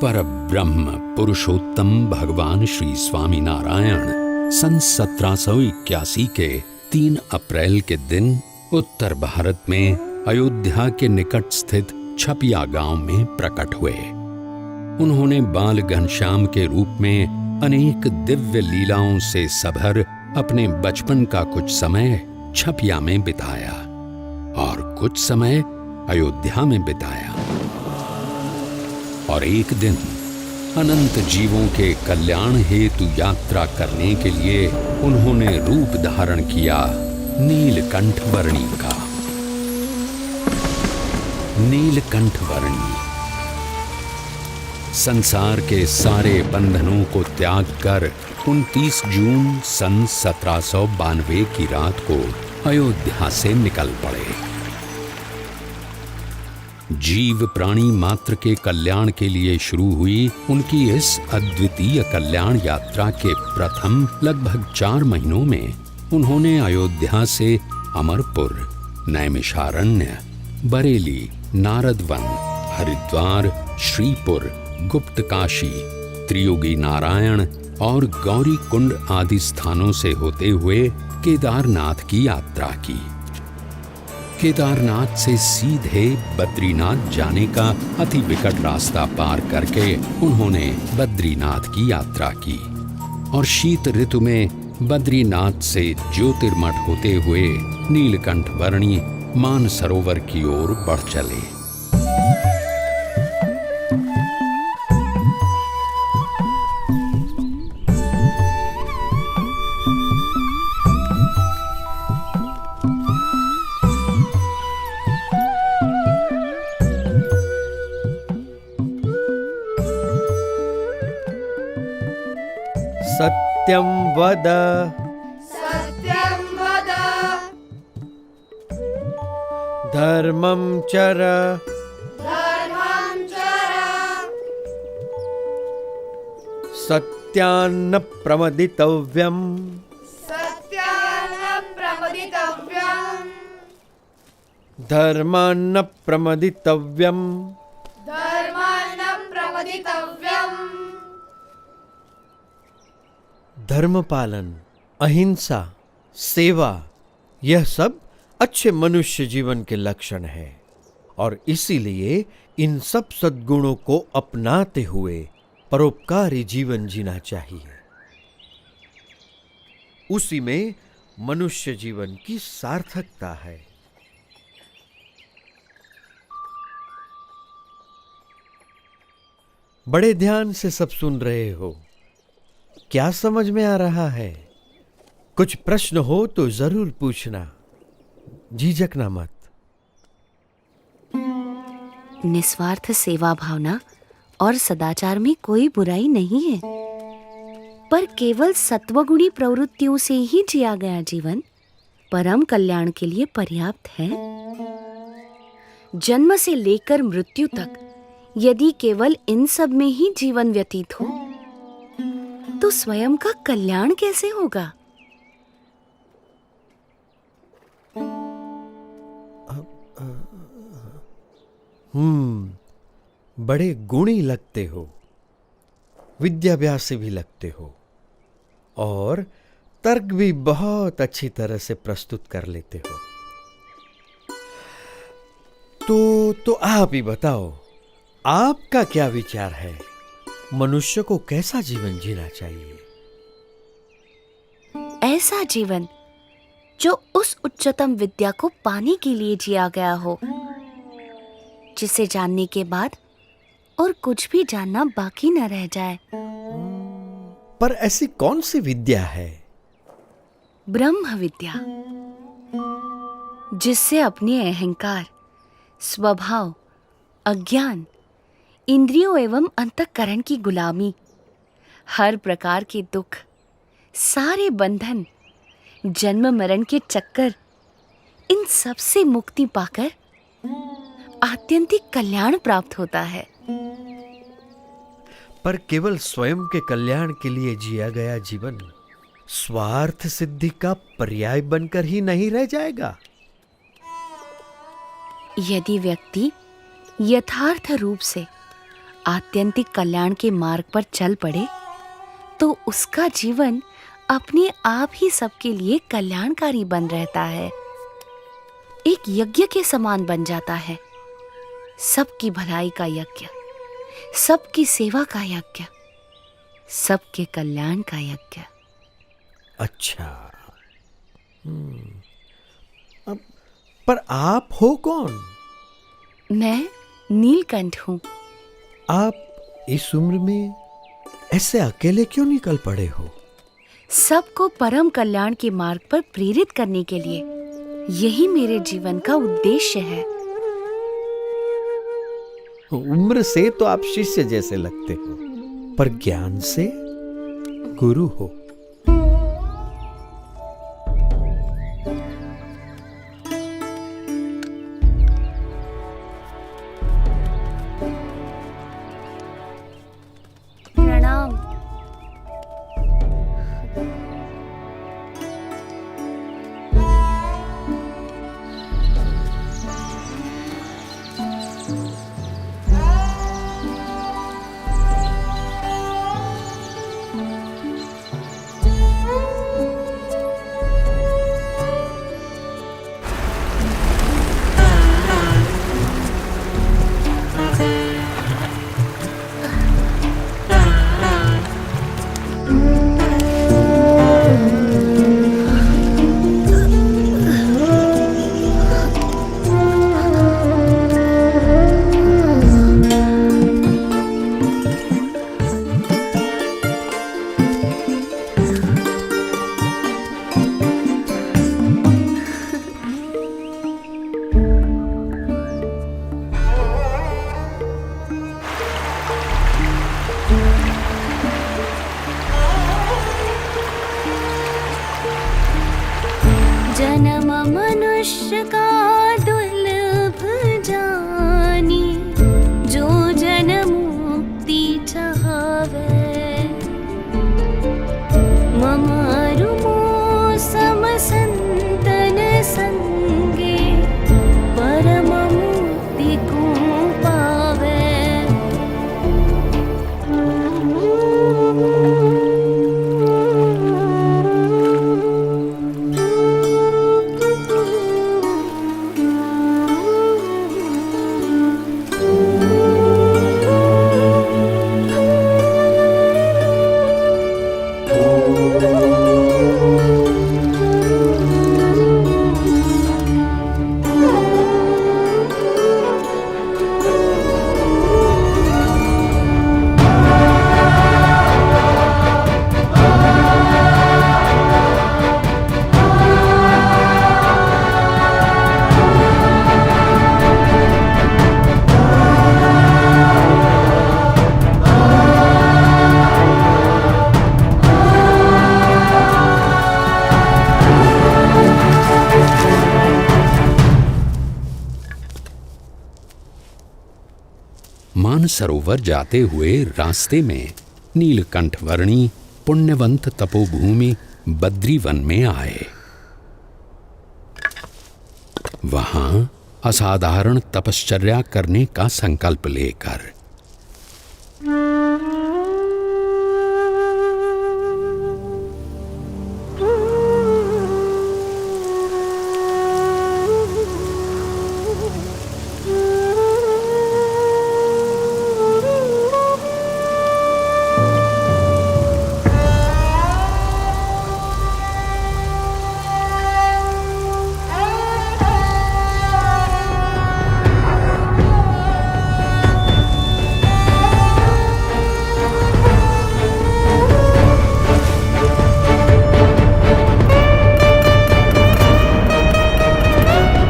परब्रह्म पुरुषोत्तम भगवान श्री स्वामीनारायण सन 1781 के 3 अप्रैल के दिन उत्तर भारत में अयोध्या के निकट स्थित छपिया गांव में प्रकट हुए। उन्होंने बाल घनश्याम के रूप में अनेक दिव्य लीलाओं से सभर अपने बचपन का कुछ समय छपिया में बिताया और कुछ समय अयोध्या में बिताया। और एक दिन अनंत जीवों के कल्याण हेतु यात्रा करने के लिए उन्होंने रूप धारण किया नीलकंठ वर्णी का। नीलकंठ वर्णी संसार के सारे बंधनों को त्याग कर 29 जून सन 1792 की रात को अयोध्या से निकल पड़े। जीव प्राणी मात्र के कल्याण के लिए शुरू हुई उनकी इस अद्वितीय कल्याण यात्रा के प्रथम लगभग 4 महीनों में उन्होंने अयोध्या से अमरपुर, नैमिषारण्य, बरेली, नारदवन, हरिद्वार, श्रीपुर, गुप्तकाशी, त्रियोगी नारायण और गौरी कुंड आदि स्थानों से होते हुए केदारनाथ की यात्रा की। केदारनाथ से सीधे बद्रीनाथ जाने का अति विकट रास्ता पार करके उन्होंने बद्रीनाथ की यात्रा की और शीत ऋतु में बद्रीनाथ से ज्योतिर्मठ होते हुए नीलकंठ वर्णी मानसरोवर की ओर बढ़ चले। सत्यं वद धर्मं चर सत्यान्न प्रमदितव्यम् धर्मान्न प्रमदितव्यम् धर्म पालन, अहिंसा, सेवा, यह सब अच्छे मनुष्य जीवन के लक्षण हैं और इसीलिए इन सब सद्गुणों को अपनाते हुए परोपकारी जीवन जीना चाहिए। उसी में मनुष्य जीवन की सार्थकता है। बड़े ध्यान से सब सुन रहे हो। क्या समझ में आ रहा है? कुछ प्रश्न हो तो जरूर पूछना, झिझकना मत। निस्वार्थ सेवा भावना और सदाचार में कोई बुराई नहीं है, पर केवल सत्वगुणी प्रवृत्तियों से ही जिया गया जीवन परम कल्याण के लिए पर्याप्त है। जन्म से लेकर मृत्यु तक यदि केवल इन सब में ही जीवन व्यतीत हो तो स्वयं का कल्याण कैसे होगा? बड़े गुणी लगते हो, विद्याभ्यासी भी लगते हो और तर्क भी बहुत अच्छी तरह से प्रस्तुत कर लेते हो। तो आप ही बताओ, आपका क्या विचार है? मनुष्य को कैसा जीवन जीना चाहिए? ऐसा जीवन जो उस उच्चतम विद्या को पाने के लिए जिया गया हो, जिसे जानने के बाद और कुछ भी जानना बाकी न रह जाए। पर ऐसी कौन सी विद्या है? ब्रह्म विद्या, जिससे अपने अहंकार, स्वभाव, अज्ञान, इंद्रियों एवं अंतःकरण की गुलामी, हर प्रकार के दुख, सारे बंधन, जन्म मरण के चक्कर, इन सब से मुक्ति पाकर आत्यंतिक कल्याण प्राप्त होता है। पर केवल स्वयं के कल्याण के लिए जिया गया जीवन स्वार्थ सिद्धि का पर्याय बनकर ही नहीं रह जाएगा। यदि व्यक्ति यथार्थ रूप से आत्यंतिक कल्याण के मार्ग पर चल पड़े तो उसका जीवन अपने आप ही सबके लिए कल्याणकारी बन रहता है, एक यज्ञ के समान बन जाता है। सबकी भलाई का यज्ञ, सबकी सेवा का यज्ञ, सबके कल्याण का यज्ञ। अच्छा। अब पर आप हो कौन? मैं नीलकंठ हूं। आप इस उम्र में ऐसे अकेले क्यों निकल पड़े हो? सबको परम कल्याण के मार्ग पर प्रेरित करने के लिए। यही मेरे जीवन का उद्देश्य है। उम्र से तो आप शिष्य जैसे लगते हो, पर ज्ञान से गुरु हो। प्रणाम। जन्म मनुष्य का दुर्लभ जानी, जो जन मुक्ति चाहवे। ममारु सम संतन संगे, परम मुक्ति को पावे। मानसरोवर जाते हुए रास्ते में नीलकंठ वर्णी पुण्यवंत तपोभूमि बद्रीवन में आए। वहां असाधारण तपश्चर्या करने का संकल्प लेकर